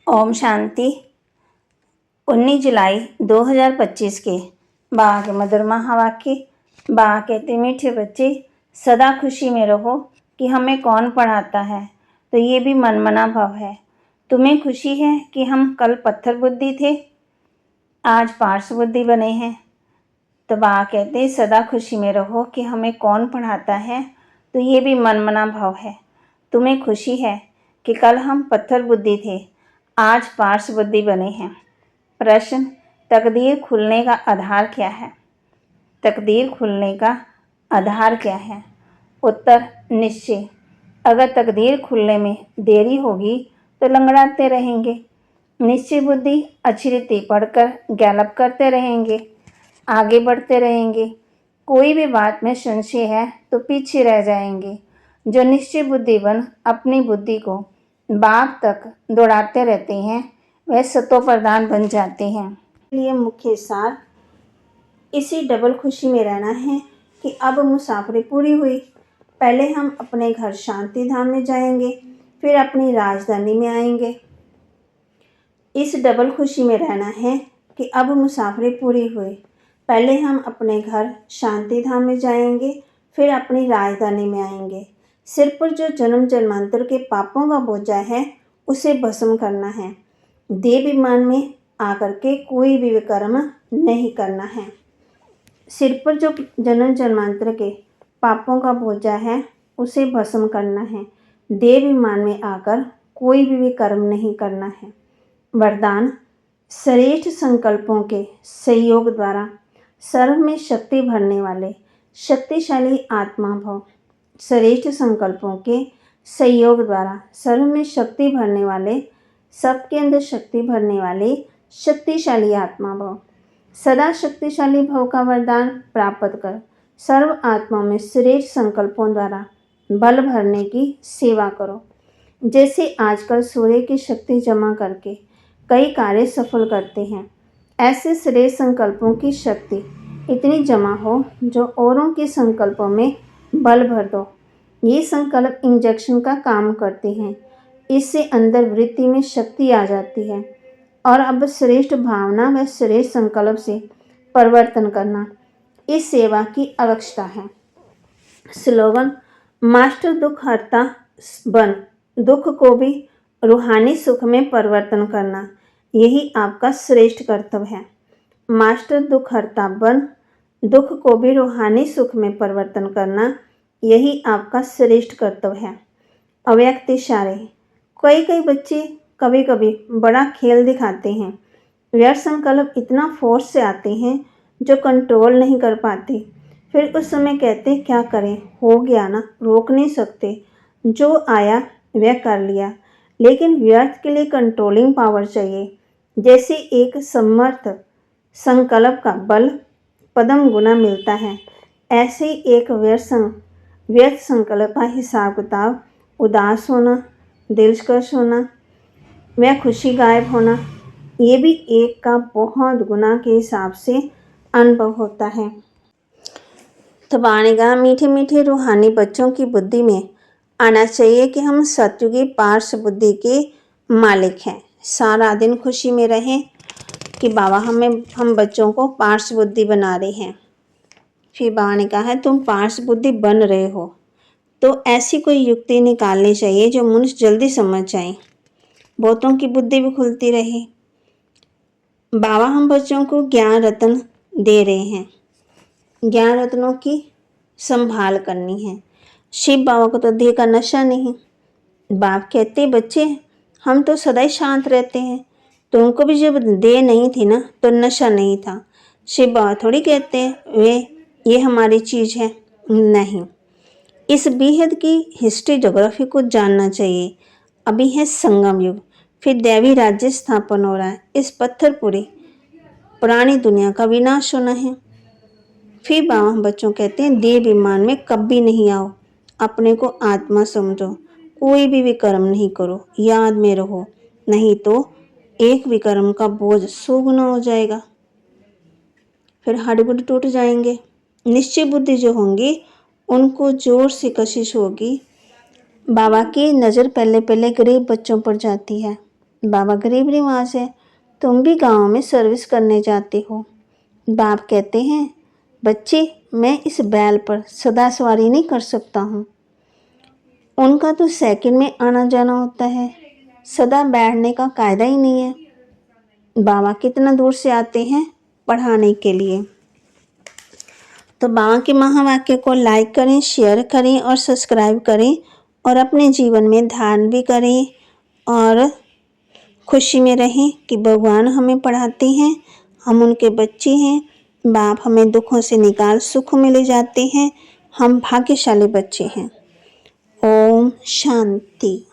ओम शांति। 19 जुलाई 2025 के बाबा के मधुर महावाक्य। बाबा कहते, मीठे बच्चे सदा खुशी में रहो कि हमें कौन पढ़ाता है, तो ये भी मनमना भाव है। तुम्हें खुशी है कि हम कल पत्थर बुद्धि थे, आज पार्श्व बुद्धि बने हैं। तो बाबा कहते, सदा खुशी में रहो कि हमें कौन पढ़ाता है, तो ये भी मनमना भाव है। तुम्हें खुशी है कि कल हम पत्थर बुद्धि थे, आज पार्श्व बुद्धि बने हैं। प्रश्न, तकदीर खुलने का आधार क्या है? तकदीर खुलने का आधार क्या है? उत्तर, निश्चय। अगर तकदीर खुलने में देरी होगी तो लंगड़ाते रहेंगे। निश्चय बुद्धि अच्छी रीति पढ़कर गैलप करते रहेंगे, आगे बढ़ते रहेंगे। कोई भी बात में संशय है तो पीछे रह जाएंगे। जो निश्चय बुद्धि बन अपनी बुद्धि को बाप तक दौड़ाते रहते हैं, वह सतो प्रधान बन जाते हैं। इसलिए मुख्य सार इसी डबल खुशी में रहना है कि अब मुसाफरी पूरी हुई। पहले हम अपने घर शांति धाम में जाएंगे, फिर अपनी राजधानी में आएंगे। इस डबल खुशी में रहना है कि अब मुसाफरी पूरी हुई। पहले हम अपने घर शांति धाम में जाएंगे, फिर अपनी राजधानी में आएंगे। सिर पर जो जन्म जन्मांतर के पापों का बोझा है, उसे भस्म करना है। देह विमान में आकर के कोई भी विकर्म नहीं करना है। सिर पर जो जन्म जन्मांतर के पापों का बोझा है, उसे भस्म करना है। देह विमान में आकर कोई भी विकर्म नहीं करना है। वरदान, श्रेष्ठ संकल्पों के सहयोग द्वारा सर्व में शक्ति भरने वाले शक्तिशाली आत्मा भव। श्रेष्ठ संकल्पों के सहयोग द्वारा सर्व में शक्ति भरने वाले, सबके अंदर शक्ति भरने वाले शक्तिशाली आत्मा भव। सदा शक्तिशाली भव का वरदान प्राप्त कर सर्व आत्मा में श्रेष्ठ संकल्पों द्वारा बल भरने की सेवा करो। जैसे आजकल सूर्य की शक्ति जमा करके कई कार्य सफल करते हैं, ऐसे श्रेष्ठ संकल्पों की शक्ति इतनी जमा हो जो औरों के संकल्पों में बल भर दो। ये संकल्प इंजेक्शन का काम करते हैं। इससे अंदर वृत्ति में शक्ति आ जाती है और अब श्रेष्ठ भावना व श्रेष्ठ संकल्प से परिवर्तन करना इस सेवा की आवश्यकता है। स्लोगन, मास्टर दुख हरता बन, दुख को भी रूहानी सुख में परिवर्तन करना, यही आपका श्रेष्ठ कर्तव्य है। मास्टर दुख हरता बन, दुख को भी रूहानी सुख में परिवर्तन करना, यही आपका श्रेष्ठ कर्तव्य है। अव्यक्त इशारे, कई बच्चे कभी कभी बड़ा खेल दिखाते हैं। व्यर्थ संकल्प इतना फोर्स से आते हैं जो कंट्रोल नहीं कर पाते। फिर उस समय कहते क्या करें, हो गया ना, रोक नहीं सकते, जो आया वह कर लिया। लेकिन व्यर्थ के लिए कंट्रोलिंग पावर चाहिए। जैसे एक समर्थ संकल्प का बल पदम गुना मिलता है, ऐसे ही एक व्यर्थ संकल्प का हिसाब किताब, उदास होना, दिलकश होना, वह खुशी गायब होना, ये भी एक का बहुत गुना के हिसाब से अनुभव होता है। तो बाणीगा मीठे मीठे रूहानी बच्चों की बुद्धि में आना चाहिए कि हम सत्युगी पार्श्व बुद्धि के मालिक हैं। सारा दिन खुशी में रहें कि बाबा हम बच्चों को पार्श्व बुद्धि बना रहे हैं। फिर बाबा ने कहा है, तुम पार्श्व बुद्धि बन रहे हो तो ऐसी कोई युक्ति निकालनी चाहिए जो मनुष्य जल्दी समझ जाए, बहुतों की बुद्धि भी खुलती रहे। बाबा हम बच्चों को ज्ञान रत्न दे रहे हैं, ज्ञान रत्नों की संभाल करनी है। शिव बाबा को तो देह का नशा नहीं। बाप कहते, बच्चे हम तो सदा ही शांत रहते हैं, तुमको भी जब देह नहीं थी ना तो नशा नहीं था। शिव बाबा थोड़ी कहते हैं ये हमारी चीज़ है, नहीं। इस बेहद की हिस्ट्री जोग्राफी को जानना चाहिए। अभी है संगम युग, फिर दैवी राज्य स्थापन हो रहा है। इस पत्थरपुरी पुरानी दुनिया का विनाश होना है। फिर बाबा बच्चों कहते हैं, देह विमान में कभी नहीं आओ, अपने को आत्मा समझो, कोई भी विकर्म नहीं करो, याद में रहो, नहीं तो एक विकर्म का बोझ 100 गुना हो जाएगा। फिर हड्ड टूट जाएंगे। निश्चय बुद्धि जो होंगी उनको जोर से कशिश होगी। बाबा की नज़र पहले गरीब बच्चों पर जाती है। बाबा गरीब निवाज है, तुम भी गांव में सर्विस करने जाते हो। बाप कहते हैं, बच्चे मैं इस बैल पर सदा सवारी नहीं कर सकता हूँ, उनका तो सेकंड में आना जाना होता है, सदा बैठने का कायदा ही नहीं है। बाबा कितना दूर से आते हैं पढ़ाने के लिए। तो बाबा के महावाक्य को लाइक करें, शेयर करें और सब्सक्राइब करें और अपने जीवन में ध्यान भी करें और खुशी में रहें कि भगवान हमें पढ़ाते हैं, हम उनके बच्चे हैं। बाप हमें दुखों से निकाल सुख में ले जाते हैं, हम भाग्यशाली बच्चे हैं। ओम शांति।